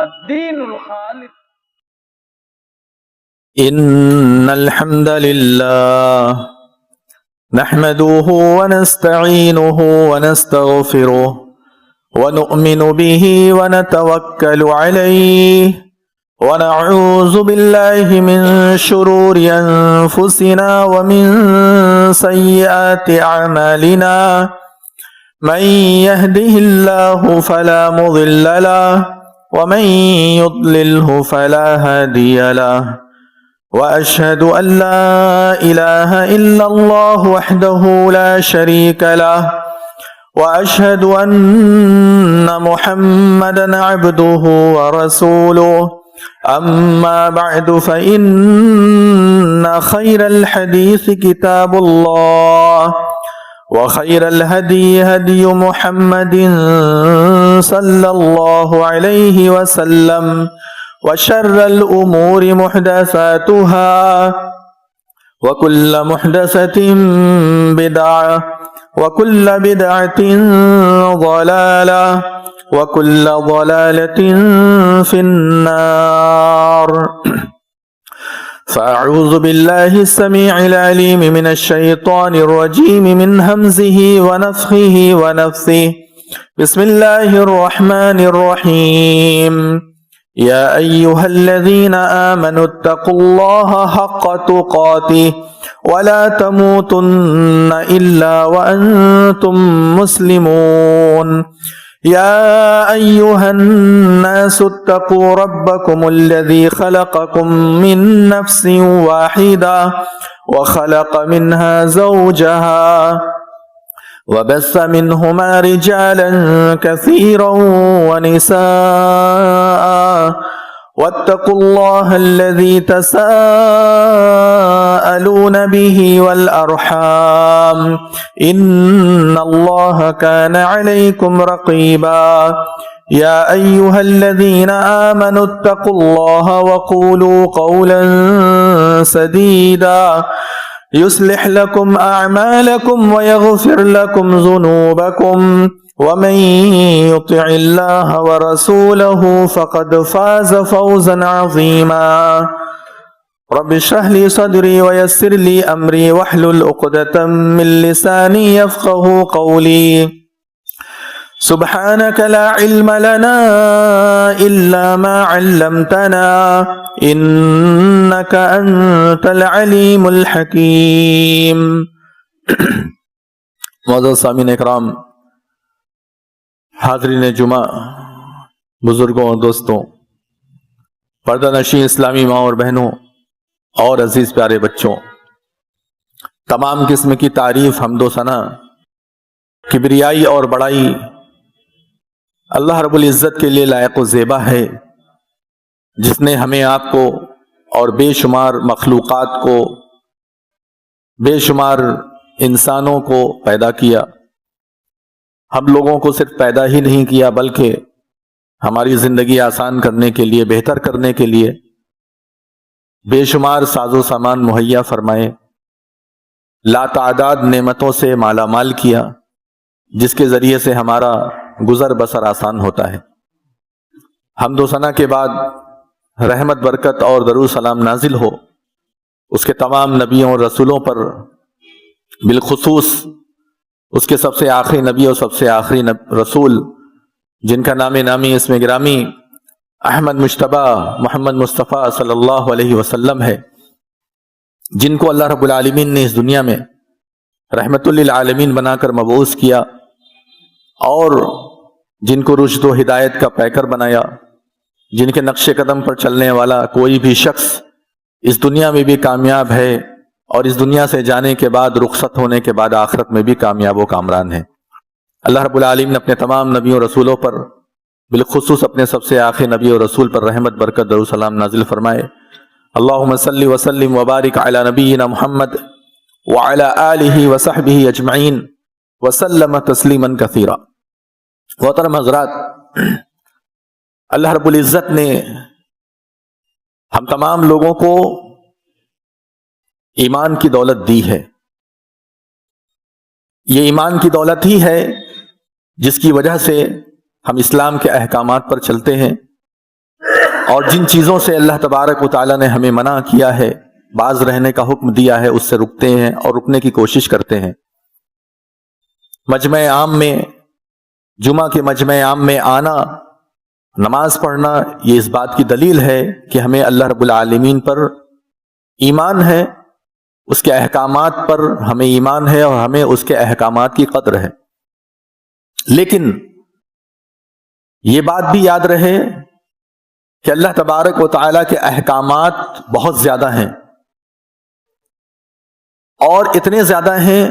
الدین الخالص. إن الحمد لله نحمده ونستعينه ونستغفره ونؤمن به ونتوكل عليه ونعوذ بالله من شرور أنفسنا ومن سيئات أعمالنا من يهده الله فلا مضل له ومن يضلله فلا هادي له وأشهد أن لا إله إلا الله وحده لا شريك له وأشهد أن محمدا عبده ورسوله أما بعد فإن خير الحديث كتاب الله وخير الهدي هدي محمد صلى الله عليه وسلم وشر الأمور محدثاتها وكل محدثة بدعة وكل بدعة ضلالة وكل ضلالة في النار. فأعوذ بالله السميع العليم من الشيطان الرجيم من همزه ونفخه ونفثه. بسم الله الرحمن الرحيم. يا أيها الذين آمنوا اتقوا الله حق تقاته ولا تموتن إلا وأنتم مسلمون. يا أيها الناس اتقوا ربكم الذي خلقكم من نفس واحدة وخلق منها زوجها وبث منهما رجالا كثيرا ونساء واتقوا الله الذي تساءلون به والأرحام إن الله كان عليكم رقيبا. يا أيها الذين آمنوا اتقوا الله وقولوا قولا سديدا يصلح لكم أعمالكم ويغفر لكم ذنوبكم ومن يطع الله ورسوله فقد فاز فوزا عظيما. رب اشرح لي صدري ويسر لي أمري واحلل عقدة من لساني يفقهوا قولي. سبحانك لا علم لنا إلا ما علمتنا إنك أنت العليم الحكيم. معزز سامعین اکرام، حاضرین جمعہ، بزرگوں اور دوستوں، پردہ نشین اسلامی ماں اور بہنوں اور عزیز پیارے بچوں، تمام قسم کی تعریف، حمد و ثنا، کبریائی اور بڑائی اللہ رب العزت کے لیے لائق و زیبا ہے، جس نے ہمیں آپ کو اور بے شمار مخلوقات کو، بے شمار انسانوں کو پیدا کیا. ہم لوگوں کو صرف پیدا ہی نہیں کیا بلکہ ہماری زندگی آسان کرنے کے لیے، بہتر کرنے کے لیے بے شمار ساز و سامان مہیا فرمائے، لا تعداد نعمتوں سے مالا مال کیا، جس کے ذریعے سے ہمارا گزر بسر آسان ہوتا ہے. حمد و ثنا کے بعد رحمت، برکت اور درود سلام نازل ہو اس کے تمام نبیوں اور رسولوں پر، بالخصوص اس کے سب سے آخری نبی اور سب سے آخری رسول جن کا نام نامی اسم گرامی احمد مجتبی محمد مصطفیٰ صلی اللہ علیہ وسلم ہے، جن کو اللہ رب العالمین نے اس دنیا میں رحمت للعالمین بنا کر مبعوث کیا اور جن کو رشد و ہدایت کا پیکر بنایا، جن کے نقش قدم پر چلنے والا کوئی بھی شخص اس دنیا میں بھی کامیاب ہے اور اس دنیا سے جانے کے بعد، رخصت ہونے کے بعد آخرت میں بھی کامیاب و کامران ہے. اللہ رب العالمین نے اپنے تمام نبیوں اور رسولوں پر، بالخصوص اپنے سب سے آخری نبی اور رسول پر رحمت، برکت، درود سلام نازل فرمائے. اللہم صلی وسلم وبارک علی نبینا محمد وعلی آلہ وصحبہ اجمعین وسلم تسلیما کثیرا. محترم حضرات، اللہ رب العزت نے ہم تمام لوگوں کو ایمان کی دولت دی ہے. یہ ایمان کی دولت ہی ہے جس کی وجہ سے ہم اسلام کے احکامات پر چلتے ہیں، اور جن چیزوں سے اللہ تبارک و تعالیٰ نے ہمیں منع کیا ہے، باز رہنے کا حکم دیا ہے، اس سے رکتے ہیں اور رکنے کی کوشش کرتے ہیں۔ مجمع عام میں، جمعہ کے مجمع عام میں آنا، نماز پڑھنا، یہ اس بات کی دلیل ہے کہ ہمیں اللہ رب العالمین پر ایمان ہے، اس کے احکامات پر ہمیں ایمان ہے اور ہمیں اس کے احکامات کی قدر ہے۔ لیکن یہ بات بھی یاد رہے کہ اللہ تبارک و تعالیٰ کے احکامات بہت زیادہ ہیں، اور اتنے زیادہ ہیں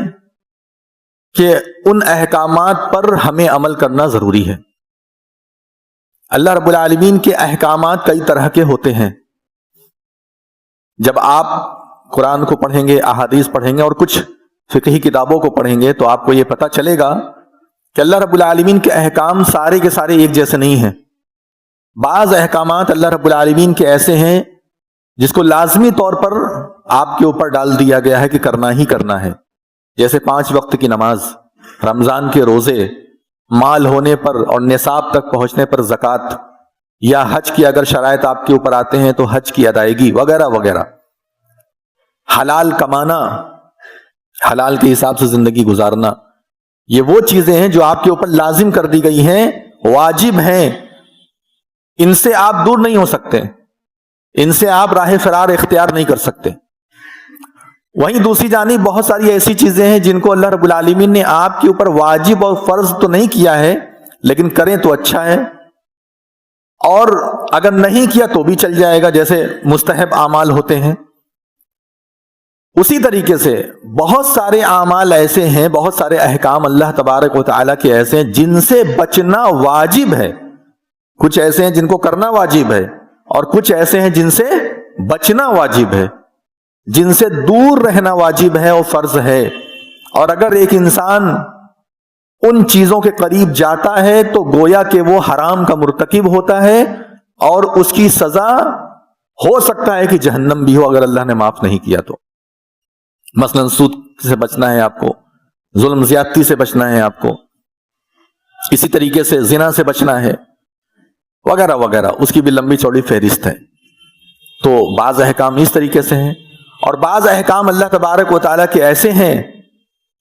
کہ ان احکامات پر ہمیں عمل کرنا ضروری ہے۔ اللہ رب العالمین کے احکامات کئی طرح کے ہوتے ہیں۔ جب آپ قرآن کو پڑھیں گے، احادیث پڑھیں گے اور کچھ فقہی کتابوں کو پڑھیں گے تو آپ کو یہ پتہ چلے گا کہ اللہ رب العالمین کے احکام سارے کے سارے ایک جیسے نہیں ہیں۔ بعض احکامات اللہ رب العالمین کے ایسے ہیں جس کو لازمی طور پر آپ کے اوپر ڈال دیا گیا ہے کہ کرنا ہی کرنا ہے، جیسے 5 وقت کی نماز، رمضان کے روزے، مال ہونے پر اور نصاب تک پہنچنے پر زکوٰۃ، یا حج کی اگر شرائط آپ کے اوپر آتے ہیں تو حج کی ادائیگی وغیرہ وغیرہ۔ حلال کمانا، حلال کے حساب سے زندگی گزارنا، یہ وہ چیزیں ہیں جو آپ کے اوپر لازم کر دی گئی ہیں، واجب ہیں، ان سے آپ دور نہیں ہو سکتے، ان سے آپ راہ فرار اختیار نہیں کر سکتے۔ وہیں دوسری جانب بہت ساری ایسی چیزیں ہیں جن کو اللہ رب العالمین نے آپ کے اوپر واجب اور فرض تو نہیں کیا ہے، لیکن کریں تو اچھا ہے، اور اگر نہیں کیا تو بھی چل جائے گا، جیسے مستحب اعمال ہوتے ہیں۔ اسی طریقے سے بہت سارے اعمال ایسے ہیں، بہت سارے احکام اللہ تبارک و تعالیٰ کے ایسے ہیں جن سے بچنا واجب ہے۔ کچھ ایسے ہیں جن کو کرنا واجب ہے، اور کچھ ایسے ہیں جن سے بچنا واجب ہے، جن سے دور رہنا واجب ہے اور فرض ہے۔ اور اگر ایک انسان ان چیزوں کے قریب جاتا ہے تو گویا کہ وہ حرام کا مرتکب ہوتا ہے، اور اس کی سزا ہو سکتا ہے کہ جہنم بھی ہو اگر اللہ نے معاف نہیں کیا تو۔ مثلا سود سے بچنا ہے آپ کو، ظلم زیادتی سے بچنا ہے آپ کو، اسی طریقے سے زنا سے بچنا ہے، وغیرہ وغیرہ، اس کی بھی لمبی چوڑی فہرست ہے۔ تو بعض احکام اس طریقے سے ہیں، اور بعض احکام اللہ تبارک و تعالیٰ کے ایسے ہیں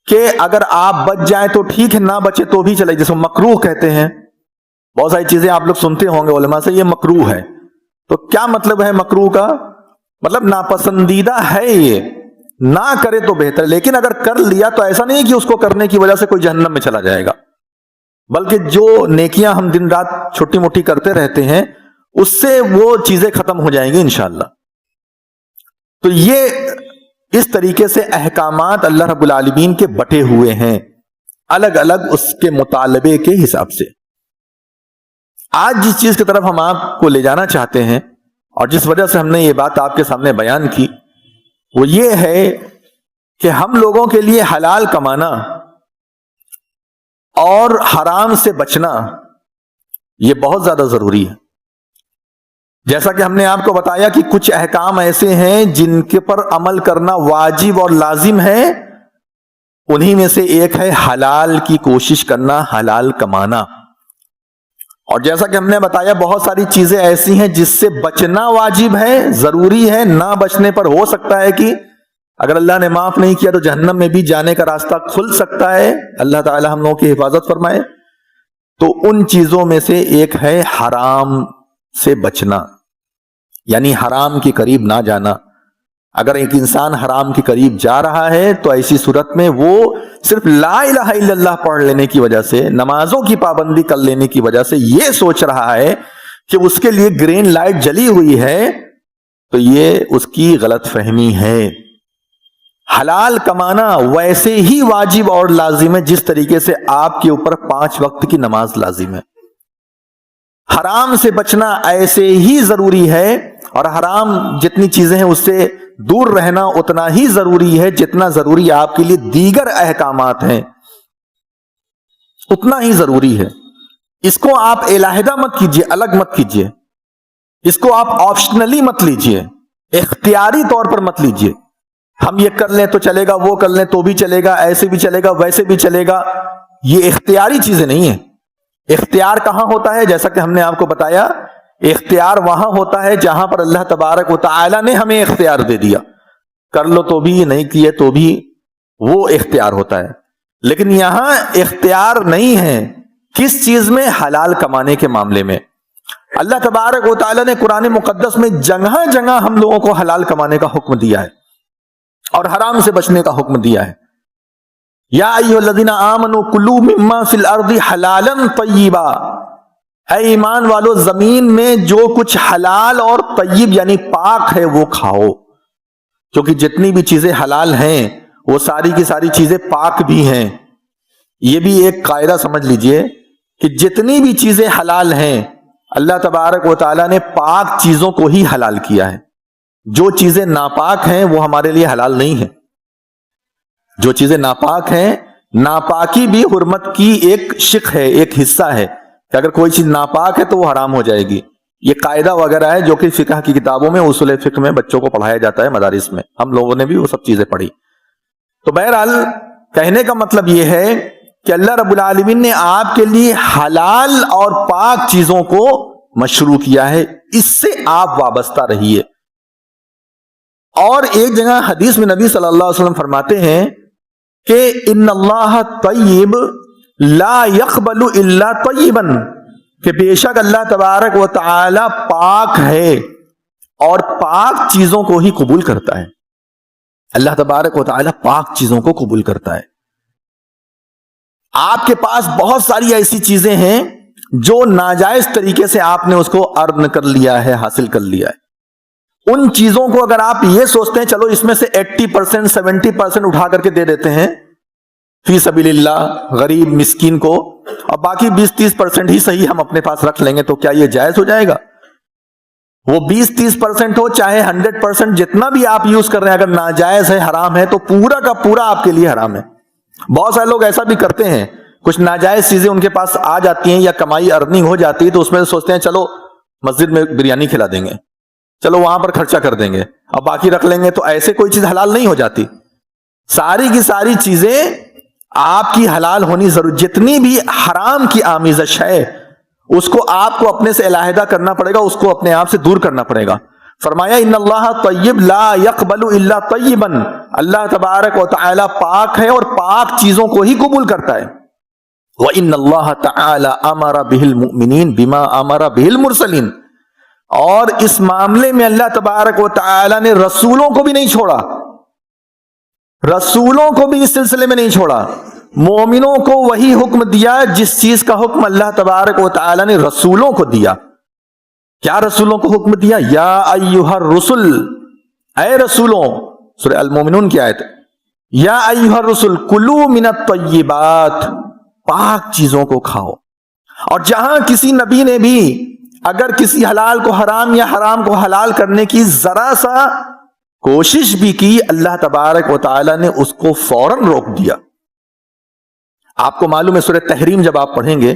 کہ اگر آپ بچ جائیں تو ٹھیک ہے، نہ بچے تو بھی چلے، جسے مکروہ کہتے ہیں۔ بہت ساری چیزیں آپ لوگ سنتے ہوں گے علماء سے، یہ مکروہ ہے۔ تو کیا مطلب ہے مکروہ کا؟ مطلب ناپسندیدہ ہے، یہ نہ کرے تو بہتر، لیکن اگر کر لیا تو ایسا نہیں کہ اس کو کرنے کی وجہ سے کوئی جہنم میں چلا جائے گا، بلکہ جو نیکیاں ہم دن رات چھوٹی موٹی کرتے رہتے ہیں اس سے وہ چیزیں ختم ہو جائیں گی انشاءاللہ۔ تو یہ اس طریقے سے احکامات اللہ رب العالمین کے بٹے ہوئے ہیں، الگ الگ اس کے مطالبے کے حساب سے۔ آج جس چیز کی طرف ہم آپ کو لے جانا چاہتے ہیں اور جس وجہ سے ہم نے یہ بات آپ کے سامنے بیان کی، وہ یہ ہے کہ ہم لوگوں کے لیے حلال کمانا اور حرام سے بچنا یہ بہت زیادہ ضروری ہے۔ جیسا کہ ہم نے آپ کو بتایا کہ کچھ احکام ایسے ہیں جن کے پر عمل کرنا واجب اور لازم ہے، انہی میں سے ایک ہے حلال کی کوشش کرنا، حلال کمانا۔ اور جیسا کہ ہم نے بتایا بہت ساری چیزیں ایسی ہیں جس سے بچنا واجب ہے، ضروری ہے، نہ بچنے پر ہو سکتا ہے کہ اگر اللہ نے معاف نہیں کیا تو جہنم میں بھی جانے کا راستہ کھل سکتا ہے، اللہ تعالی ہم لوگوں کی حفاظت فرمائے۔ تو ان چیزوں میں سے ایک ہے حرام سے بچنا، یعنی حرام کے قریب نہ جانا۔ اگر ایک انسان حرام کے قریب جا رہا ہے تو ایسی صورت میں وہ صرف لا الہ الا اللہ پڑھ لینے کی وجہ سے، نمازوں کی پابندی کر لینے کی وجہ سے یہ سوچ رہا ہے کہ اس کے لیے گرین لائٹ جلی ہوئی ہے، تو یہ اس کی غلط فہمی ہے۔ حلال کمانا ویسے ہی واجب اور لازم ہے جس طریقے سے آپ کے اوپر 5 وقت کی نماز لازم ہے۔ حرام سے بچنا ایسے ہی ضروری ہے، اور حرام جتنی چیزیں ہیں اس سے دور رہنا اتنا ہی ضروری ہے جتنا ضروری آپ کے لیے دیگر احکامات ہیں، اتنا ہی ضروری ہے۔ اس کو آپ علیحدہ مت کیجئے، الگ مت کیجئے، اس کو آپ آپشنلی مت لیجئے، اختیاری طور پر مت لیجئے۔ ہم یہ کر لیں تو چلے گا، وہ کر لیں تو بھی چلے گا، ایسے بھی چلے گا، ویسے بھی چلے گا، یہ اختیاری چیزیں نہیں ہیں۔ اختیار کہاں ہوتا ہے؟ جیسا کہ ہم نے آپ کو بتایا اختیار وہاں ہوتا ہے جہاں پر اللہ تبارک و تعالی نے ہمیں اختیار دے دیا، کر لو تو بھی، نہیں کیے تو بھی، وہ اختیار ہوتا ہے. لیکن یہاں اختیار نہیں ہے کس چیز میں؟ حلال کمانے کے معاملے میں. اللہ تبارک و تعالی نے قرآن مقدس میں جگہ جگہ ہم لوگوں کو حلال کمانے کا حکم دیا ہے اور حرام سے بچنے کا حکم دیا ہے. یا ایھا الذین آمنوا کلوا مما فی الارض حلالا طیبا، اے ایمان والو زمین میں جو کچھ حلال اور طیب یعنی پاک ہے وہ کھاؤ. کیونکہ جتنی بھی چیزیں حلال ہیں وہ ساری کی ساری چیزیں پاک بھی ہیں. یہ بھی ایک قاعدہ سمجھ لیجئے کہ جتنی بھی چیزیں حلال ہیں اللہ تبارک و تعالیٰ نے پاک چیزوں کو ہی حلال کیا ہے. جو چیزیں ناپاک ہیں وہ ہمارے لیے حلال نہیں ہیں. جو چیزیں ناپاک ہیں، ناپاکی بھی حرمت کی ایک شق ہے، ایک حصہ ہے کہ اگر کوئی چیز ناپاک ہے تو وہ حرام ہو جائے گی. یہ قاعدہ وغیرہ ہے جو کہ فقہ کی کتابوں میں، اصول فقہ میں بچوں کو پڑھایا جاتا ہے مدارس میں. ہم لوگوں نے بھی وہ سب چیزیں پڑھی. تو بہرحال کہنے کا مطلب یہ ہے کہ اللہ رب العالمین نے آپ کے لیے حلال اور پاک چیزوں کو مشروع کیا ہے، اس سے آپ وابستہ رہیے. اور ایک جگہ حدیث میں نبی صلی اللہ علیہ وسلم فرماتے ہیں کہ ان اللہ طیب لا يقبل الا طیبا، کہ بے شک اللہ تبارک و تعالی پاک ہے اور پاک چیزوں کو ہی قبول کرتا ہے. اللہ تبارک و تعالی پاک چیزوں کو قبول کرتا ہے. آپ کے پاس بہت ساری ایسی چیزیں ہیں جو ناجائز طریقے سے آپ نے اس کو ارن کر لیا ہے، حاصل کر لیا ہے. ان چیزوں کو اگر آپ یہ سوچتے ہیں چلو اس میں سے 80% 70% اٹھا کر کے دے دیتے ہیں فی سبیل اللہ غریب مسکین کو، اور باقی 20-30% ہی صحیح ہم اپنے پاس رکھ لیں گے، تو کیا یہ جائز ہو جائے گا؟ وہ 20-30% ہو چاہے 100%، جتنا بھی آپ یوز کر رہے ہیں اگر ناجائز ہے، حرام ہے، تو پورا کا پورا آپ کے لیے حرام ہے. بہت سارے لوگ ایسا بھی کرتے ہیں، کچھ ناجائز چیزیں ان کے پاس آ جاتی ہیں یا کمائی ارننگ ہو جاتی ہے تو اس میں سوچتے ہیں چلو مسجد میں بریانی کھلا دیں گے، چلو وہاں پر خرچہ کر دیں گے، اب باقی رکھ لیں گے. تو ایسے کوئی چیز حلال نہیں ہو جاتی. ساری کی ساری چیزیں آپ کی حلال ہونی ضرور. جتنی بھی حرام کی آمیزش ہے اس کو آپ کو اپنے سے علیحدہ کرنا پڑے گا، اس کو اپنے آپ سے دور کرنا پڑے گا. فرمایا ان اللہ طیب لا يقبل الا طیبا، اللہ تبارک و تعالی پاک ہے اور پاک چیزوں کو ہی قبول کرتا ہے. وَإِنَّ اللَّهَ تَعَالَى أَمَرَ بِهِ الْمُؤْمِنِينَ بِمَا أَمَرَ بِهِ الْمُرْسَلِينَ، اور اس معاملے میں اللہ تبارک و تعالی نے رسولوں کو بھی نہیں چھوڑا، رسولوں کو بھی اس سلسلے میں نہیں چھوڑا. مومنوں کو وہی حکم دیا جس چیز کا حکم اللہ تبارک و تعالی نے رسولوں کو دیا. کیا رسولوں کو حکم دیا؟ یا ایھا الرسل، اے رسولوں، سورہ المومنون کی آیت، یا ایھا الرسل کلوا من الطیبات، پاک چیزوں کو کھاؤ. اور جہاں کسی نبی نے بھی اگر کسی حلال کو حرام یا حرام کو حلال کرنے کی ذرا سا کوشش بھی کی، اللہ تبارک و تعالی نے اس کو فوراً روک دیا. آپ کو معلوم ہے سورہ تحریم جب آپ پڑھیں گے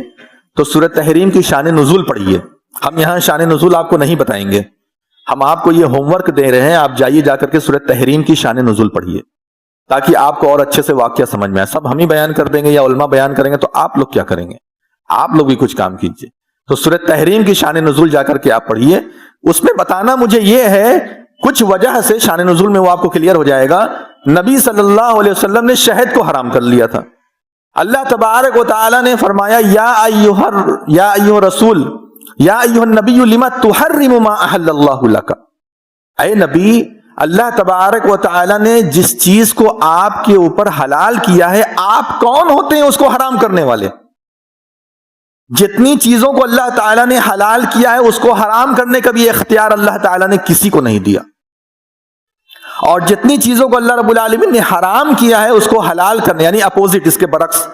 تو سورہ تحریم کی شان نزول پڑھیے. ہم یہاں شان نزول آپ کو نہیں بتائیں گے، ہم آپ کو یہ ہوم ورک دے رہے ہیں، آپ جائیے جا کر کے سورہ تحریم کی شان نزول پڑھیے تاکہ آپ کو اور اچھے سے واقعہ سمجھ میں آئے. سب ہم ہی بیان کر دیں گے یا علماء بیان کریں گے تو آپ لوگ کیا کریں گے؟ آپ لوگ بھی کچھ کام کیجئے. تو سورہ تحریم کی شان نزول جا کر کے آپ پڑھیے. اس میں بتانا مجھے یہ ہے، کچھ وجہ سے شان نزول میں وہ آپ کو کلیئر ہو جائے گا. نبی صلی اللہ علیہ وسلم نے شہد کو حرام کر لیا تھا. اللہ تبارک و تعالی نے فرمایا یا ایھا رسول یا ایھا النبی لما تحرم ما احل اللہ لک، اے نبی اللہ تبارک و تعالی نے جس چیز کو آپ کے اوپر حلال کیا ہے، آپ کون ہوتے ہیں اس کو حرام کرنے والے؟ جتنی چیزوں کو اللہ تعالیٰ نے حلال کیا ہے اس کو حرام کرنے کا بھی اختیار اللہ تعالیٰ نے کسی کو نہیں دیا، اور جتنی چیزوں کو اللہ رب العالمین نے حرام کیا ہے اس کو حلال کرنے یعنی اپوزٹ، اس کے برعکس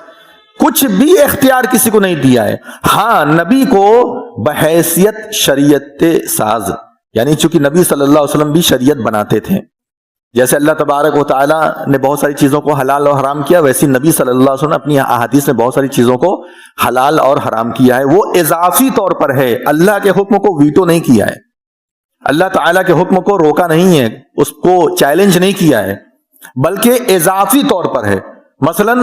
کچھ بھی اختیار کسی کو نہیں دیا ہے. ہاں نبی کو بحیثیت شریعت ساز، یعنی چونکہ نبی صلی اللہ علیہ وسلم بھی شریعت بناتے تھے، جیسے اللہ تبارک و تعالیٰ نے بہت ساری چیزوں کو حلال اور حرام کیا، ویسے نبی صلی اللہ علیہ وسلم نے اپنی احادیث میں بہت ساری چیزوں کو حلال اور حرام کیا ہے. وہ اضافی طور پر ہے، اللہ کے حکم کو ویٹو نہیں کیا ہے، اللہ تعالیٰ کے حکم کو روکا نہیں ہے، اس کو چیلنج نہیں کیا ہے، بلکہ اضافی طور پر ہے. مثلا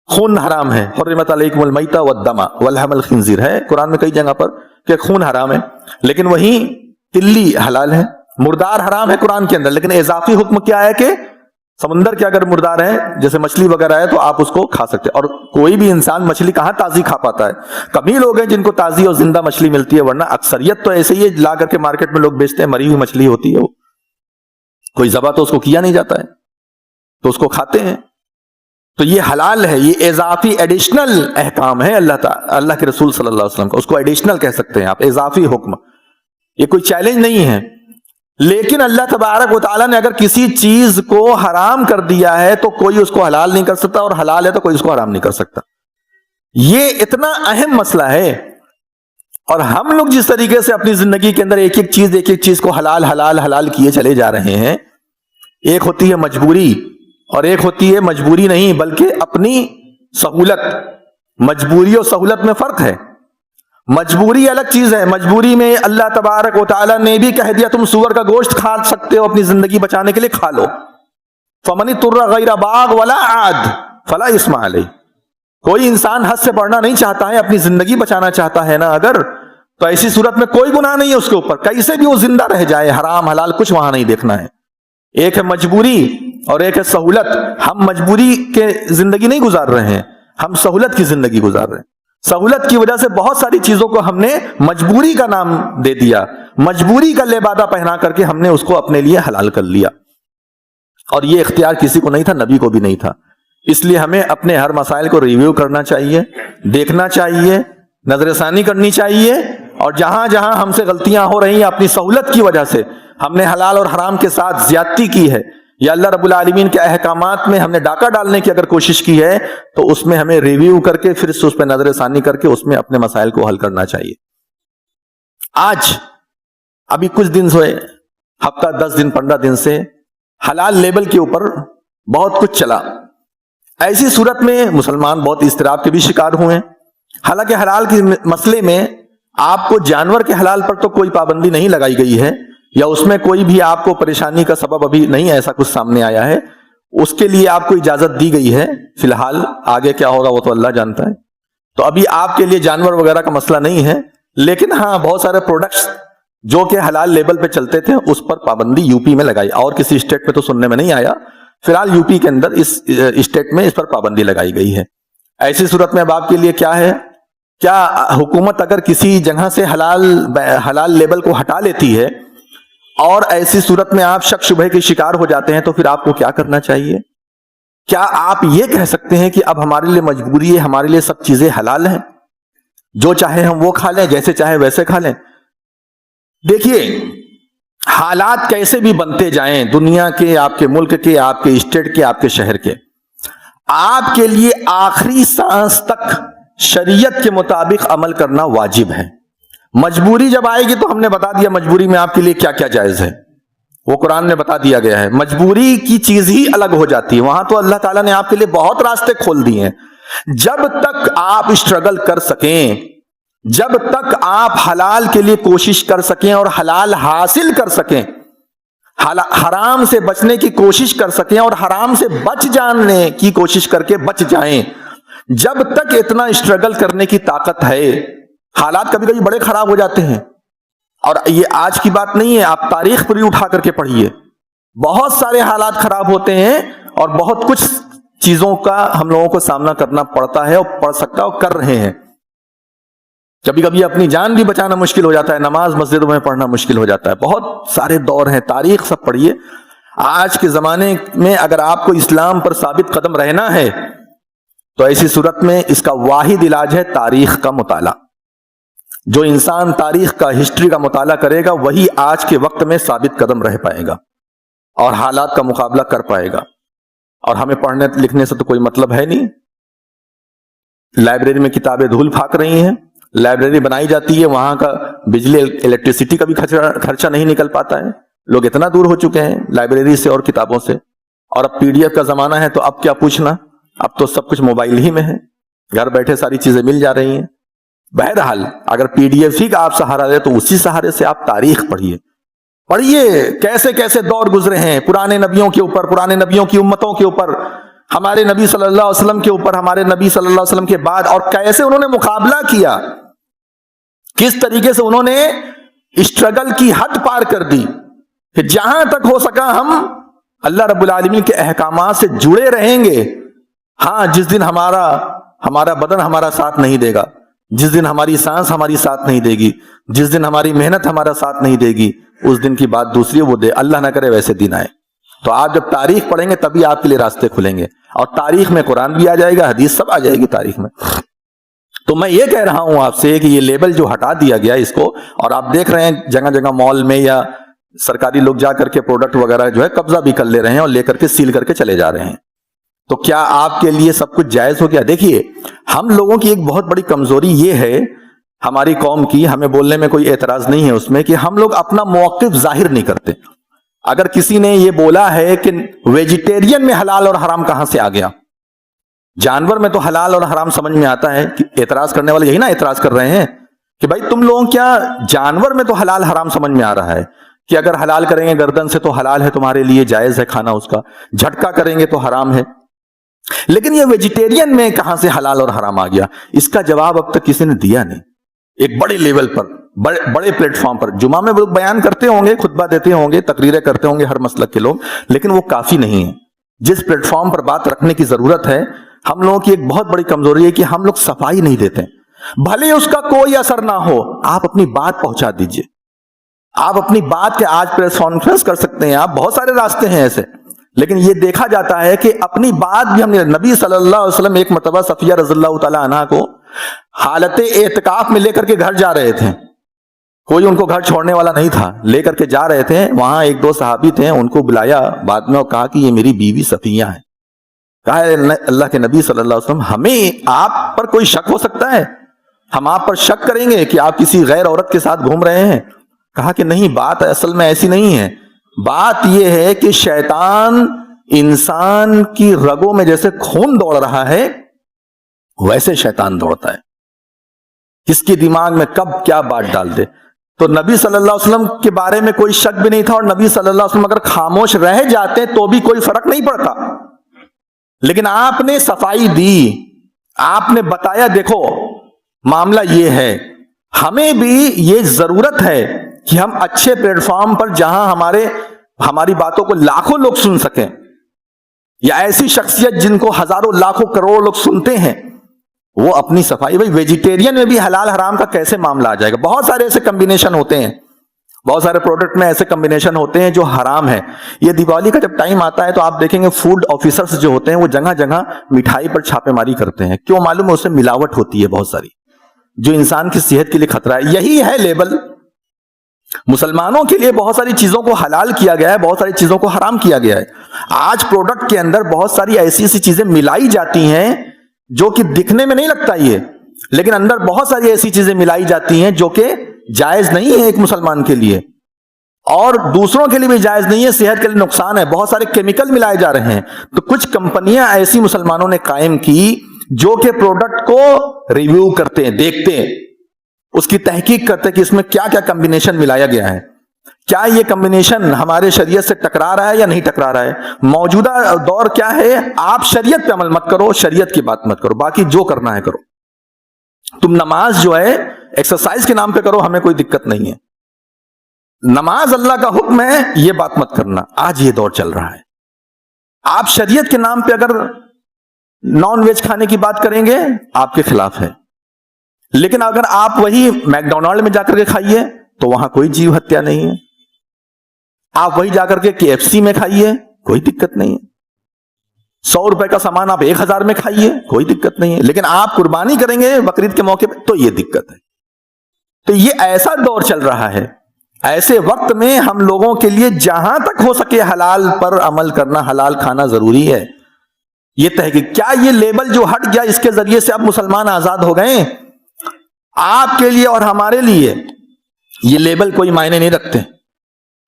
خون حرام ہے، حرمت علیکم المیتۃ والدم ولحم الخنزیر ہے قرآن میں کئی جگہ پر کہ خون حرام ہے، لیکن وہیں تلی حلال ہے، مردار حرام ہے قرآن کے اندر، لیکن اضافی حکم کیا ہے کہ سمندر کے اگر مردار ہے جیسے مچھلی وغیرہ ہے تو آپ اس کو کھا سکتے ہیں۔ اور کوئی بھی انسان مچھلی کہاں تازی کھا پاتا ہے، کبھی لوگ ہیں جن کو تازی اور زندہ مچھلی ملتی ہے، ورنہ اکثریت تو ایسے ہی لا کر کے مارکیٹ میں لوگ بیچتے ہیں، مری ہوئی مچھلی ہوتی ہے، وہ کوئی ذبح تو اس کو کیا نہیں جاتا ہے تو اس کو کھاتے ہیں۔ تو یہ حلال ہے، یہ اضافی ایڈیشنل احکام ہے اللہ کے رسول صلی اللہ علیہ وسلم کا، اس کو ایڈیشنل کہہ سکتے ہیں آپ، اضافی حکم، یہ کوئی چیلنج نہیں ہے۔ لیکن اللہ تبارک و تعالیٰ نے اگر کسی چیز کو حرام کر دیا ہے تو کوئی اس کو حلال نہیں کر سکتا، اور حلال ہے تو کوئی اس کو حرام نہیں کر سکتا۔ یہ اتنا اہم مسئلہ ہے، اور ہم لوگ جس طریقے سے اپنی زندگی کے اندر ایک ایک چیز کو حلال حلال حلال کیے چلے جا رہے ہیں، ایک ہوتی ہے مجبوری اور ایک ہوتی ہے مجبوری نہیں بلکہ اپنی سہولت۔ مجبوری اور سہولت میں فرق ہے، مجبوری الگ چیز ہے، مجبوری میں اللہ تبارک و تعالیٰ نے بھی کہہ دیا تم سور کا گوشت کھا سکتے ہو، اپنی زندگی بچانے کے لیے کھا لو، فمن اضطر غیر باغ ولا عاد فلا اثم علیہ۔ کوئی انسان حد سے بڑھنا نہیں چاہتا ہے، اپنی زندگی بچانا چاہتا ہے نا اگر، تو ایسی صورت میں کوئی گناہ نہیں ہے اس کے اوپر، کیسے بھی وہ زندہ رہ جائے، حرام حلال کچھ وہاں نہیں دیکھنا ہے۔ ایک ہے مجبوری اور ایک ہے سہولت۔ ہم مجبوری کے زندگی نہیں گزار رہے ہیں، ہم سہولت کی زندگی گزار رہے ہیں۔ سہولت کی وجہ سے بہت ساری چیزوں کو ہم نے مجبوری کا نام دے دیا، مجبوری کا لبادہ پہنا کر کے ہم نے اس کو اپنے لیے حلال کر لیا، اور یہ اختیار کسی کو نہیں تھا، نبی کو بھی نہیں تھا۔ اس لیے ہمیں اپنے ہر مسائل کو ریویو کرنا چاہیے، دیکھنا چاہیے، نظر ثانی کرنی چاہیے، اور جہاں جہاں ہم سے غلطیاں ہو رہی ہیں اپنی سہولت کی وجہ سے، ہم نے حلال اور حرام کے ساتھ زیادتی کی ہے یا اللہ رب العالمین کے احکامات میں ہم نے ڈاکہ ڈالنے کی اگر کوشش کی ہے، تو اس میں ہمیں ریویو کر کے پھر اس پہ نظر ثانی کر کے اس میں اپنے مسائل کو حل کرنا چاہیے۔ آج ابھی کچھ دن ہوئے، ہفتہ 10 دن 15 دن سے حلال لیبل کے اوپر بہت کچھ چلا، ایسی صورت میں مسلمان بہت اضطراب کے بھی شکار ہوئے۔ حالانکہ حلال کے مسئلے میں آپ کو جانور کے حلال پر تو کوئی پابندی نہیں لگائی گئی ہے، یا اس میں کوئی بھی آپ کو پریشانی کا سبب ابھی نہیں ایسا کچھ سامنے آیا ہے، اس کے لیے آپ کو اجازت دی گئی ہے فی الحال، آگے کیا ہوگا وہ تو اللہ جانتا ہے۔ تو ابھی آپ کے لیے جانور وغیرہ کا مسئلہ نہیں ہے، لیکن ہاں بہت سارے پروڈکٹس جو کہ حلال لیبل پہ چلتے تھے اس پر پابندی یو پی میں لگائی، اور کسی اسٹیٹ میں تو سننے میں نہیں آیا، فی الحال یو پی کے اندر اس اسٹیٹ میں اس پر پابندی لگائی گئی ہے۔ ایسی صورت میں اب آپ کے لیے کیا ہے، کیا حکومت اگر کسی جگہ سے حلال لیبل کو ہٹا لیتی ہے اور ایسی صورت میں آپ شک شبہ کے شکار ہو جاتے ہیں تو پھر آپ کو کیا کرنا چاہیے؟ کیا آپ یہ کہہ سکتے ہیں کہ اب ہمارے لیے مجبوری ہے، ہمارے لیے سب چیزیں حلال ہیں، جو چاہے ہم وہ کھا لیں، جیسے چاہے ویسے کھا لیں؟ دیکھیے، حالات کیسے بھی بنتے جائیں، دنیا کے، آپ کے ملک کے، آپ کے اسٹیٹ کے، آپ کے شہر کے، آپ کے لیے آخری سانس تک شریعت کے مطابق عمل کرنا واجب ہے۔ مجبوری جب آئے گی تو ہم نے بتا دیا مجبوری میں آپ کے لیے کیا کیا جائز ہے، وہ قرآن میں بتا دیا گیا ہے۔ مجبوری کی چیز ہی الگ ہو جاتی ہے، وہاں تو اللہ تعالیٰ نے آپ کے لیے بہت راستے کھول دیے ہیں۔ جب تک آپ اسٹرگل کر سکیں، جب تک آپ حلال کے لیے کوشش کر سکیں اور حلال حاصل کر سکیں، حرام سے بچنے کی کوشش کر سکیں اور حرام سے بچ جانے کی کوشش کر کے بچ جائیں، جب تک اتنا اسٹرگل کرنے کی طاقت ہے، حالات کبھی کبھی بڑے خراب ہو جاتے ہیں، اور یہ آج کی بات نہیں ہے، آپ تاریخ پوری اٹھا کر کے پڑھیے، بہت سارے حالات خراب ہوتے ہیں اور بہت کچھ چیزوں کا ہم لوگوں کو سامنا کرنا پڑتا ہے اور پڑ سکتا ہے اور کر رہے ہیں۔ کبھی کبھی اپنی جان بھی بچانا مشکل ہو جاتا ہے، نماز مسجدوں میں پڑھنا مشکل ہو جاتا ہے، بہت سارے دور ہیں، تاریخ سب پڑھیے۔ آج کے زمانے میں اگر آپ کو اسلام پر ثابت قدم رہنا ہے تو ایسی صورت میں اس کا واحد علاج ہے تاریخ کا مطالعہ۔ جو انسان تاریخ کا، ہسٹری کا مطالعہ کرے گا وہی آج کے وقت میں ثابت قدم رہ پائے گا اور حالات کا مقابلہ کر پائے گا۔ اور ہمیں پڑھنے لکھنے سے تو کوئی مطلب ہے نہیں، لائبریری میں کتابیں دھول پھاک رہی ہیں، لائبریری بنائی جاتی ہے، وہاں کا بجلی الیکٹریسٹی کا بھی خرچہ نہیں نکل پاتا ہے، لوگ اتنا دور ہو چکے ہیں لائبریری سے اور کتابوں سے، اور اب PDF کا زمانہ ہے تو اب کیا پوچھنا، اب تو سب کچھ موبائل ہی میں ہے، گھر بیٹھے ساری چیزیں مل جا رہی ہیں۔ بہرحال اگر PDF ہی کا آپ سہارا لے تو اسی سہارے سے آپ تاریخ پڑھیے، پڑھیے کیسے کیسے دور گزرے ہیں، پرانے نبیوں کے اوپر، پرانے نبیوں کی امتوں کے اوپر ہمارے نبی صلی اللہ علیہ وسلم کے اوپر، ہمارے نبی صلی اللہ علیہ وسلم کے بعد، اور کیسے انہوں نے مقابلہ کیا، کس طریقے سے انہوں نے اسٹرگل کی حد پار کر دی کہ جہاں تک ہو سکا ہم اللہ رب العالمین کے احکامات سے جڑے رہیں گے. ہاں، جس دن ہمارا بدن ہمارا ساتھ نہیں دے گا، جس دن ہماری سانس ہماری ساتھ نہیں دے گی، جس دن ہماری محنت ہمارا ساتھ نہیں دے گی، اس دن کی بات دوسری وہ دے. اللہ نہ کرے ویسے دن آئے. تو آپ جب تاریخ پڑھیں گے تبھی آپ کے لیے راستے کھلیں گے، اور تاریخ میں قرآن بھی آ جائے گا، حدیث سب آ جائے گی تاریخ میں. تو میں یہ کہہ رہا ہوں آپ سے کہ یہ لیبل جو ہٹا دیا گیا اس کو، اور آپ دیکھ رہے ہیں جگہ جگہ مال میں یا سرکاری لوگ جا کر کے پروڈکٹ وغیرہ جو ہے قبضہ بھی کر لے رہے ہیں اور لے کر کے سیل کر کے چلے جا رہے ہیں. تو کیا آپ کے لیے سب کچھ جائز ہو گیا؟ دیکھیے، ہم لوگوں کی ایک بہت بڑی کمزوری یہ ہے ہماری قوم کی، ہمیں بولنے میں کوئی اعتراض نہیں ہے اس میں، کہ ہم لوگ اپنا موقف ظاہر نہیں کرتے. اگر کسی نے یہ بولا ہے کہ ویجیٹیرین میں حلال اور حرام کہاں سے آ گیا، جانور میں تو حلال اور حرام سمجھ میں آتا ہے، کہ اعتراض کرنے والے یہی نا اعتراض کر رہے ہیں کہ بھائی تم لوگوں کیا جانور میں تو حلال حرام سمجھ میں آ رہا ہے کہ اگر حلال کریں گے گردن سے تو حلال ہے تمہارے لیے، جائز ہے کھانا اس کا، جھٹکا کریں گے تو حرام ہے. لیکن یہ ویجیٹیرین میں کہاں سے حلال اور حرام آ گیا، اس کا جواب اب تک کسی نے دیا نہیں. ایک بڑے لیول پر، بڑے پلیٹ فارم پر جمعہ میں وہ بیان کرتے ہوں گے، خطبہ دیتے ہوں گے، تقریریں کرتے ہوں گے ہر مسلک کے لوگ، لیکن وہ کافی نہیں ہے. جس پلیٹ فارم پر بات رکھنے کی ضرورت ہے، ہم لوگوں کی ایک بہت بڑی کمزوری ہے کہ ہم لوگ صفائی نہیں دیتے. بھلے اس کا کوئی اثر نہ ہو، آپ اپنی بات پہنچا دیجئے. آپ اپنی بات کے آج پریس کانفرنس کر سکتے ہیں، آپ بہت سارے راستے ہیں ایسے، لیکن یہ دیکھا جاتا ہے کہ اپنی بات بھی ہم نے، نبی صلی اللہ علیہ وسلم ایک مرتبہ صفیہ رضی اللہ تعالی عنہا کو حالت اعتکاف میں لے کر کے گھر جا رہے تھے. کوئی ان کو گھر چھوڑنے والا نہیں تھا، لے کر کے جا رہے تھے. وہاں ایک دو صحابی تھے، ان کو بلایا بعد میں اور کہا کہ یہ میری بیوی صفیہ ہے. کہا اللہ کے نبی صلی اللہ علیہ وسلم، ہمیں آپ پر کوئی شک ہو سکتا ہے؟ ہم آپ پر شک کریں گے کہ آپ کسی غیر عورت کے ساتھ گھوم رہے ہیں؟ کہا کہ نہیں، بات اصل میں ایسی نہیں ہے. بات یہ ہے کہ شیطان انسان کی رگوں میں جیسے خون دوڑ رہا ہے ویسے شیطان دوڑتا ہے، کس کے دماغ میں کب کیا بات ڈال دے. تو نبی صلی اللہ علیہ وسلم کے بارے میں کوئی شک بھی نہیں تھا، اور نبی صلی اللہ علیہ وسلم اگر خاموش رہ جاتے تو بھی کوئی فرق نہیں پڑتا. لیکن آپ نے صفائی دی، آپ نے بتایا دیکھو معاملہ یہ ہے. ہمیں بھی یہ ضرورت ہے کہ ہم اچھے پلیٹ فارم پر، جہاں ہماری باتوں کو لاکھوں لوگ سن سکیں، یا ایسی شخصیت جن کو ہزاروں لاکھوں کروڑوں لوگ سنتے ہیں، وہ اپنی صفائی. بھائی ویجیٹیرین میں بھی حلال حرام کا کیسے معاملہ آ جائے گا؟ بہت سارے ایسے کمبینیشن ہوتے ہیں، بہت سارے پروڈکٹ میں ایسے کمبینیشن ہوتے ہیں جو حرام ہے. یہ دیوالی کا جب ٹائم آتا ہے تو آپ دیکھیں گے فوڈ آفیسرز جو ہوتے ہیں وہ جگہ جگہ مٹھائی پر چھاپے ماری کرتے ہیں. کیوں؟ معلوم ہے اس میں ملاوٹ ہوتی ہے بہت ساری، جو انسان کی صحت کے لیے خطرہ ہے. یہی ہے لیبل. مسلمانوں کے لیے بہت ساری چیزوں کو حلال کیا گیا ہے، بہت ساری چیزوں کو حرام کیا گیا ہے. آج پروڈکٹ کے اندر بہت ساری ایسی چیزیں ملائی جاتی ہیں جو کہ دکھنے میں نہیں لگتا یہ، لیکن اندر بہت ساری ایسی چیزیں ملائی جاتی ہیں جو کہ جائز نہیں ہے ایک مسلمان کے لیے، اور دوسروں کے لیے بھی جائز نہیں ہے، صحت کے لیے نقصان ہے. بہت سارے کیمیکل ملائے جا رہے ہیں. تو کچھ کمپنیاں ایسی مسلمانوں نے قائم کی جو کہ پروڈکٹ کو ریویو کرتے ہیں، دیکھتے ہیں، اس کی تحقیق کرتے ہیں کہ اس میں کیا کیا کمبینیشن ملایا گیا ہے، کیا یہ کمبینیشن ہمارے شریعت سے ٹکرا رہا ہے یا نہیں ٹکرا رہا ہے. موجودہ دور کیا ہے، آپ شریعت پہ عمل مت کرو، شریعت کی بات مت کرو، باقی جو کرنا ہے کرو. تم نماز جو ہے ایکسرسائز کے نام پہ کرو، ہمیں کوئی دقت نہیں ہے. نماز اللہ کا حکم ہے، یہ بات مت کرنا. آج یہ دور چل رہا ہے. آپ شریعت کے نام پہ اگر نان ویج کھانے کی بات کریں گے آپ کے خلاف ہے، لیکن اگر آپ وہی میکڈونلڈ میں جا کر کے کھائیے تو وہاں کوئی جیو ہتیا نہیں ہے. آپ وہی جا کر کے KFC میں کھائیے، کوئی دقت نہیں ہے. 100 روپے کا سامان آپ 1000 میں کھائیے، کوئی دقت نہیں ہے. لیکن آپ قربانی کریں گے بقرعید کے موقع پہ تو یہ دقت ہے. تو یہ ایسا دور چل رہا ہے. ایسے وقت میں ہم لوگوں کے لیے جہاں تک ہو سکے حلال پر عمل کرنا، حلال کھانا ضروری ہے. یہ تحقیق، کیا یہ لیبل جو ہٹ گیا اس کے ذریعے سے اب مسلمان آزاد ہو گئے؟ آپ کے لیے اور ہمارے لیے یہ لیبل کوئی معنی نہیں رکھتے.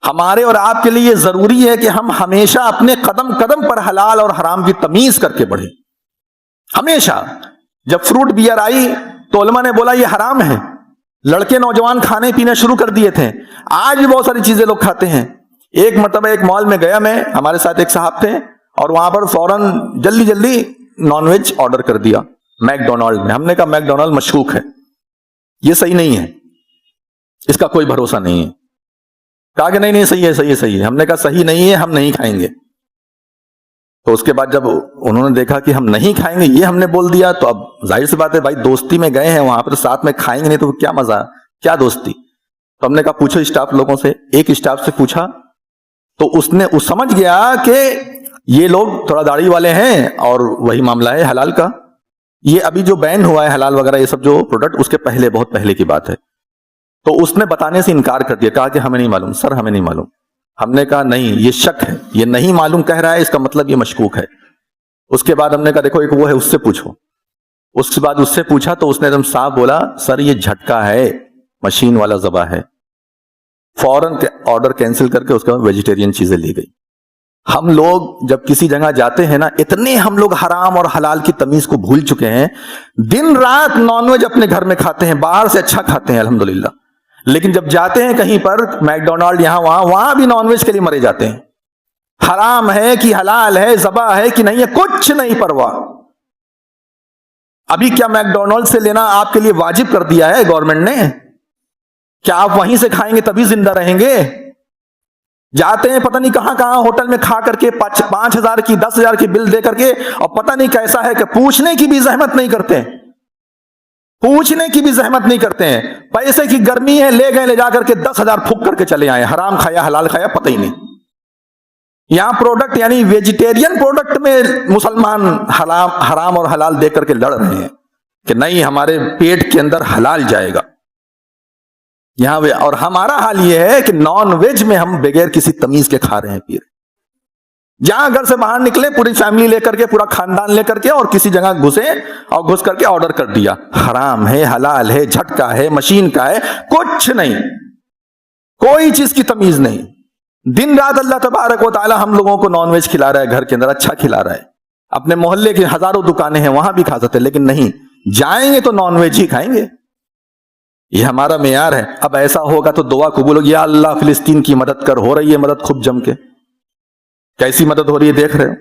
ہمارے اور آپ کے لیے یہ ضروری ہے کہ ہم ہمیشہ اپنے قدم قدم پر حلال اور حرام کی تمیز کر کے بڑھیں. ہمیشہ. جب فروٹ بیئر آئی تو علماء نے بولا یہ حرام ہے، لڑکے نوجوان کھانے پینے شروع کر دیے تھے. آج بھی بہت ساری چیزیں لوگ کھاتے ہیں. ایک مرتبہ ایک مال میں گیا میں، ہمارے ساتھ ایک صاحب تھے، اور وہاں پر فوراً جلدی جلدی نان ویج آرڈر کر دیا میک ڈونلڈ میں. ہم نے کہا میک ڈونلڈ مشکوک ہے, یہ صحیح نہیں ہے, اس کا کوئی بھروسہ نہیں ہے. کہا کہ نہیں صحیح ہے صحیح ہے صحیح ہے. ہم نے کہا صحیح نہیں ہے, ہم نہیں کھائیں گے. تو اس کے بعد جب انہوں نے دیکھا کہ ہم نہیں کھائیں گے, یہ ہم نے بول دیا, تو اب ظاہر سی بات ہے بھائی, دوستی میں گئے ہیں وہاں پر ساتھ میں کھائیں گے نہیں تو کیا مزہ, کیا دوستی. تو ہم نے کہا پوچھو اسٹاف لوگوں سے. ایک اسٹاف سے پوچھا تو اس نے سمجھ گیا کہ یہ لوگ تھوڑا داڑھی والے ہیں اور وہی معاملہ ہے حلال کا. یہ ابھی جو بین ہوا ہے حلال وغیرہ یہ سب جو پروڈکٹ, اس کے پہلے بہت پہلے کی بات ہے. تو اس نے بتانے سے انکار کر دیا, کہا کہ ہمیں نہیں معلوم سر, ہمیں نہیں معلوم. ہم نے کہا نہیں, یہ شک ہے, یہ نہیں معلوم کہہ رہا ہے, اس کا مطلب یہ مشکوک ہے. اس کے بعد ہم نے کہا دیکھو ایک وہ ہے, اس سے پوچھو. اس کے بعد اس سے پوچھا تو اس نے ایک دم صاف بولا سر یہ جھٹکا ہے, مشین والا ذبح ہے. فوراً آرڈر کینسل کر کے اس کے بعد ویجیٹیرین چیزیں لی گئی. ہم لوگ جب کسی جگہ جاتے ہیں نا, اتنے ہم لوگ حرام اور حلال کی تمیز کو بھول چکے ہیں. دن رات نان ویج اپنے گھر میں کھاتے ہیں, باہر سے اچھا کھاتے ہیں الحمدللہ, لیکن جب جاتے ہیں کہیں پر میک ڈونلڈ یہاں وہاں بھی نان ویج کے لیے مرے جاتے ہیں. حرام ہے کہ حلال ہے, ذبح ہے کہ نہیں ہے, کچھ نہیں پرواہ. ابھی کیا میک ڈونلڈ سے لینا آپ کے لیے واجب کر دیا ہے گورنمنٹ نے؟ کیا آپ وہیں سے کھائیں گے تبھی زندہ رہیں گے؟ جاتے ہیں پتہ نہیں کہاں کہاں ہوٹل میں کھا کر کے 5,000 کی 10,000 کی بل دے کر کے, اور پتہ نہیں کیسا ہے کہ پوچھنے کی بھی زحمت نہیں کرتے, پوچھنے کی بھی زحمت نہیں کرتے ہیں. پیسے کی گرمی ہے, لے گئے, لے جا کر کے 10,000 پھونک کر کے چلے آئے. حرام کھایا حلال کھایا پتہ ہی نہیں. یہاں پروڈکٹ یعنی ویجیٹیرین پروڈکٹ میں مسلمان حرام اور حلال دیکھ کر کے لڑ رہے ہیں کہ نہیں ہمارے پیٹ کے اندر حلال جائے گا یہاں. اور ہمارا حال یہ ہے کہ نان ویج میں ہم بغیر کسی تمیز کے کھا رہے ہیں پیر. جہاں گھر سے باہر نکلے پوری فیملی لے کر کے, پورا خاندان لے کر کے, اور کسی جگہ گھسے اور گھس کر کے آرڈر کر دیا. حرام ہے, حلال ہے, جھٹکا ہے, مشین کا ہے, کچھ نہیں, کوئی چیز کی تمیز نہیں. دن رات اللہ تبارک و تعالی ہم لوگوں کو نان ویج کھلا رہا ہے, گھر کے اندر اچھا کھلا رہا ہے. اپنے محلے کی ہزاروں دکانیں ہیں وہاں بھی کھا سکتے, لیکن نہیں, جائیں گے تو نان ویج ہی کھائیں گے. یہ ہمارا معیار ہے. اب ایسا ہوگا تو دعا قبول ہوگی, یا اللہ فلسطین کی مدد کر. ہو رہی ہے مدد خوب جم کے, کیسی مدد ہو رہی ہے دیکھ رہے ہو.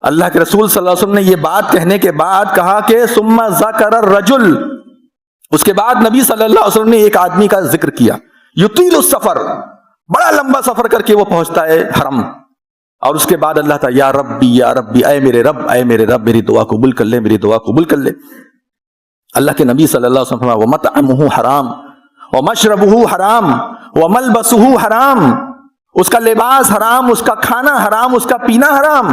اللہ کے رسول صلی اللہ علیہ وسلم نے یہ بات کہنے کے بعد کہا کہ ثم ذکر الرجل, اس کے بعد نبی صلی اللہ علیہ وسلم نے ایک آدمی کا ذکر کیا, یطیل السفر, بڑا لمبا سفر کر کے وہ پہنچتا ہے حرم, اور اس کے بعد اللہ تعالیٰ یا ربی, اے میرے رب, اے میرے رب, میری دعا قبول کر لے, میری دعا قبول کر لے. اللہ کے نبی صلی اللہ علیہ وسلم فرمایا وَمَطْعَمُهُ حرام وَمَشْرَبُهُ حرام وَمَلْبَسُهُ حرام, اس کا لباس حرام, اس کا کھانا حرام, اس کا پینا حرام,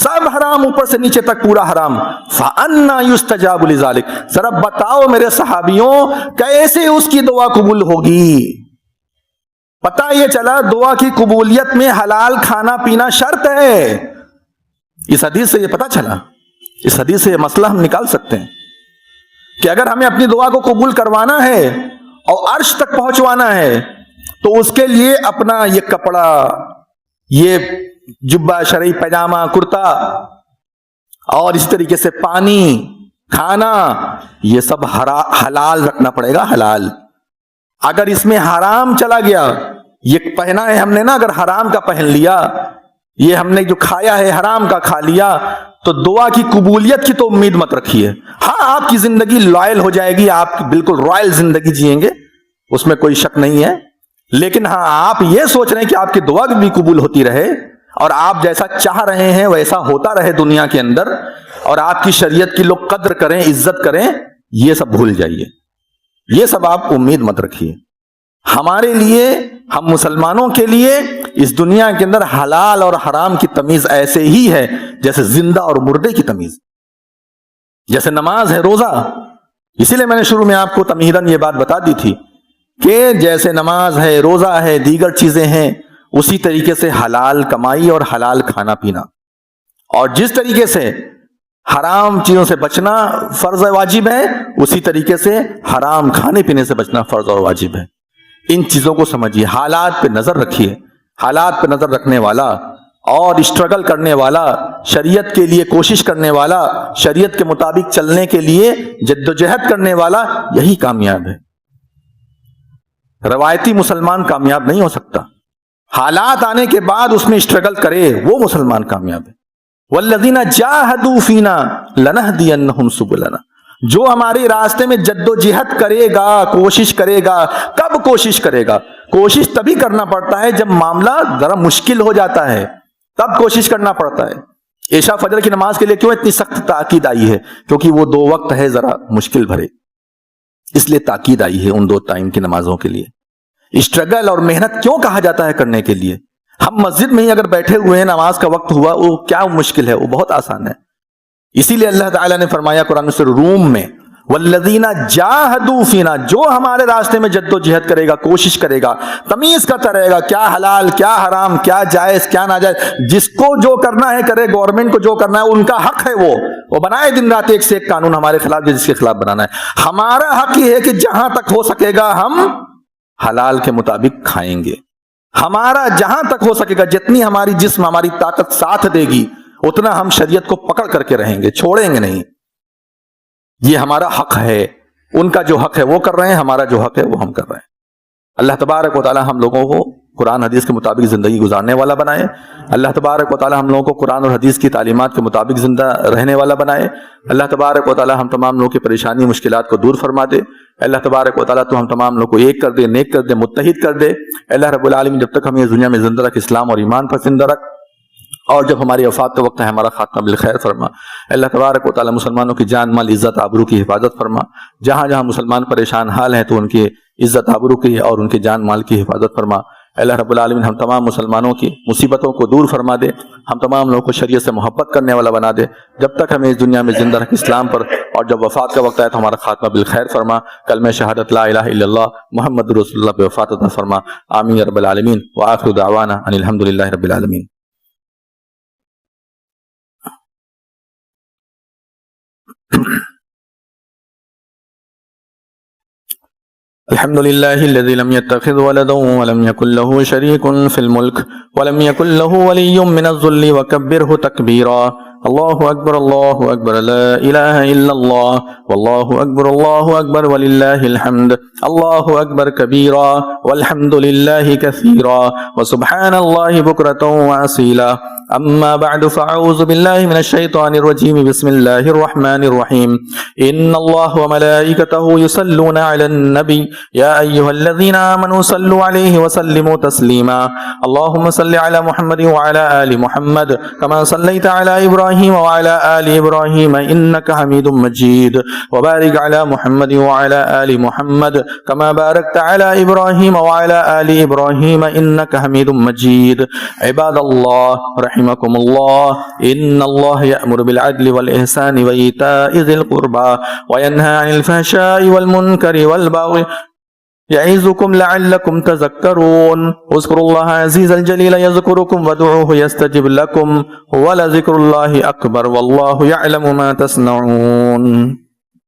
سب حرام, اوپر سے نیچے تک پورا حرام. فَأَنَّا يُسْتَجَابُ لِذَلِكَ, ذرا بتاؤ میرے صحابیوں کیسے اس کی دعا قبول ہوگی. پتہ یہ چلا دعا کی قبولیت میں حلال کھانا پینا شرط ہے. اس حدیث سے یہ پتہ چلا, اس حدیث سے یہ مسئلہ ہم نکال سکتے ہیں کہ اگر ہمیں اپنی دعا کو قبول کروانا ہے اور عرش تک پہنچوانا ہے تو اس کے لیے اپنا یہ کپڑا, یہ جبہ شرعی, پیجامہ, کرتا, اور اس طریقے سے پانی, کھانا, یہ سب حلال رکھنا پڑے گا, حلال. اگر اس میں حرام چلا گیا, یہ پہنا ہے ہم نے نا, اگر حرام کا پہن لیا, یہ ہم نے جو کھایا ہے حرام کا کھا لیا, تو دعا کی قبولیت کی تو امید مت رکھیے. ہاں آپ کی زندگی لائل ہو جائے گی, آپ بالکل رائل زندگی جئیں گے, اس میں کوئی شک نہیں ہے, لیکن ہاں آپ یہ سوچ رہے ہیں کہ آپ کی دعا بھی قبول ہوتی رہے, اور آپ جیسا چاہ رہے ہیں ویسا ہوتا رہے دنیا کے اندر, اور آپ کی شریعت کی لوگ قدر کریں, عزت کریں, یہ سب بھول جائیے, یہ سب آپ امید مت رکھیے. ہمارے لیے, ہم مسلمانوں کے لیے اس دنیا کے اندر حلال اور حرام کی تمیز ایسے ہی ہے جیسے زندہ اور مردے کی تمیز, جیسے نماز ہے, روزہ. اسی لیے میں نے شروع میں آپ کو تمہیداً یہ بات بتا دی تھی کہ جیسے نماز ہے, روزہ ہے, دیگر چیزیں ہیں, اسی طریقے سے حلال کمائی اور حلال کھانا پینا, اور جس طریقے سے حرام چیزوں سے بچنا فرض واجب ہے, اسی طریقے سے حرام کھانے پینے سے بچنا فرض اور واجب ہے. ان چیزوں کو سمجھیے, حالات پہ نظر رکھیے. حالات پہ نظر رکھنے والا اور اسٹرگل کرنے والا, شریعت کے لیے کوشش کرنے والا, شریعت کے مطابق چلنے کے لیے جدوجہد کرنے والا, یہی کامیاب ہے. روایتی مسلمان کامیاب نہیں ہو سکتا. حالات آنے کے بعد اس میں اسٹرگل کرے، وہ مسلمان کامیاب ہے۔ والذین جاہدوا فینا لنہدینہم سبلنا، جو ہمارے راستے میں جد و جہد کرے گا، کوشش کرے گا۔ کب کوشش کرے گا؟ کوشش تبھی کرنا پڑتا ہے جب معاملہ ذرا مشکل ہو جاتا ہے، تب کوشش کرنا پڑتا ہے۔ عشاء فجر کی نماز کے لیے کیوں اتنی سخت تاکید آئی ہے؟ کیونکہ وہ 2 وقت ہے ذرا مشکل بھرے، اس لیے تاکید آئی ہے ان 2 ٹائم کی نمازوں کے لیے۔ اسٹرگل اور محنت کیوں کہا جاتا ہے کرنے کے لیے؟ ہم مسجد میں ہی اگر بیٹھے ہوئے ہیں، نماز کا وقت ہوا، وہ کیا مشکل ہے؟ وہ بہت آسان ہے۔ اسی لیے اللہ تعالیٰ نے فرمایا قرآن سورہ روم میں، والذین جاہدوا فینا، جو ہمارے راستے میں جد و جہد کرے گا، کوشش کرے گا، تمیز کرتا رہے گا کیا حلال کیا حرام، کیا جائز کیا ناجائز، جس کو جو کرنا ہے کرے، گورنمنٹ کو جو کرنا ہے ان کا حق ہے، وہ بنائے دن رات ایک سے ایک قانون ہمارے خلاف جس کے خلاف بنانا ہے۔ ہمارا حق یہ ہے کہ جہاں تک ہو سکے گا ہم حلال کے مطابق کھائیں گے، ہمارا جہاں تک ہو سکے گا، جتنی ہماری جسم ہماری طاقت ساتھ دے گی اتنا ہم شریعت کو پکڑ کر کے رہیں گے، چھوڑیں گے نہیں۔ یہ ہمارا حق ہے، ان کا جو حق ہے وہ کر رہے ہیں، ہمارا جو حق ہے وہ ہم کر رہے ہیں۔ اللہ تبارک و تعالی ہم لوگوں کو قرآن حدیث کے مطابق زندگی گزارنے والا بنائے۔ اللہ تبارک و تعالی ہم لوگوں کو قرآن اور حدیث کی تعلیمات کے مطابق زندہ رہنے والا بنائے۔ اللہ تبارک و تعالی ہم تمام لوگوں کی پریشانی مشکلات کو دور فرما دے۔ اللہ تبارک و تعالی تو ہم تمام لوگوں کو ایک کر دے، نیک کر دے، متحد کر دے۔ اللہ رب العالمین جب تک ہمیں اس دنیا میں زندہ رکھ، اسلام اور ایمان پر زندہ رکھ، اور جب ہماری وفات کا وقت ہے ہمارا خاتمہ بالخیر فرما۔ اللہ تبارک و تعالی مسلمانوں کی جان مال عزت آبرو کی حفاظت فرما۔ جہاں جہاں مسلمان پریشان حال ہیں تو ان کی عزت آبرو کی اور ان کے جان مال کی حفاظت فرما۔ اللہ رب العالمین ہم تمام مسلمانوں کی مصیبتوں کو دور فرما دے، ہم تمام لوگوں کو شریعت سے محبت کرنے والا بنا دے۔ جب تک ہمیں اس دنیا میں زندہ رکھ اسلام پر، اور جب وفات کا وقت آئے تو ہمارا خاتمہ بالخیر فرما۔ کلمہ شہادت لا الہ الا اللہ محمد رسول اللہ پہ وفات عطا فرما۔ آمین یا رب العالمین، وآخر دعوانا ان الحمد للہ رب العالمین۔ الحمد لله الذي لم يتخذ ولدا ولم يكن له شريك في الملك ولم يكن له ولي من الذل وكبره تكبيرا۔ الله أكبر الله أكبر، لا إله إلا الله، والله أكبر الله أكبر ولله الحمد، الله أكبر كبيرا والحمد لله كثيرا وسبحان الله بكرة وأصيلا۔ أما بعد فأعوذ بالله من الشيطان الرجيم، بسم الله الرحمن الرحيم۔ إن الله وملائكته يصلون على النبي يا أيها الذين آمنوا صلوا عليه وسلموا تسليما۔ اللهم صل على محمد وعلى آل محمد كما صليت على إبراهيم وعلى آل إبراهيم إنك حميد مجيد، وبارك على محمد وعلى آل محمد كما باركت على إبراهيم وعلى آل إبراهيم إنك حميد مجيد۔ عباد الله رحمكم الله، إن الله يأمر بالعدل والإحسان وإيتاء ذي القربى وينهى عن الفحشاء والمنكر والبغي يعظكم لعلكم تذكرون۔ اذكروا الله عزيز الجليل يذكركم وادعوه يستجب لكم، ولذكر الله أكبر والله يعلم ما تصنعون۔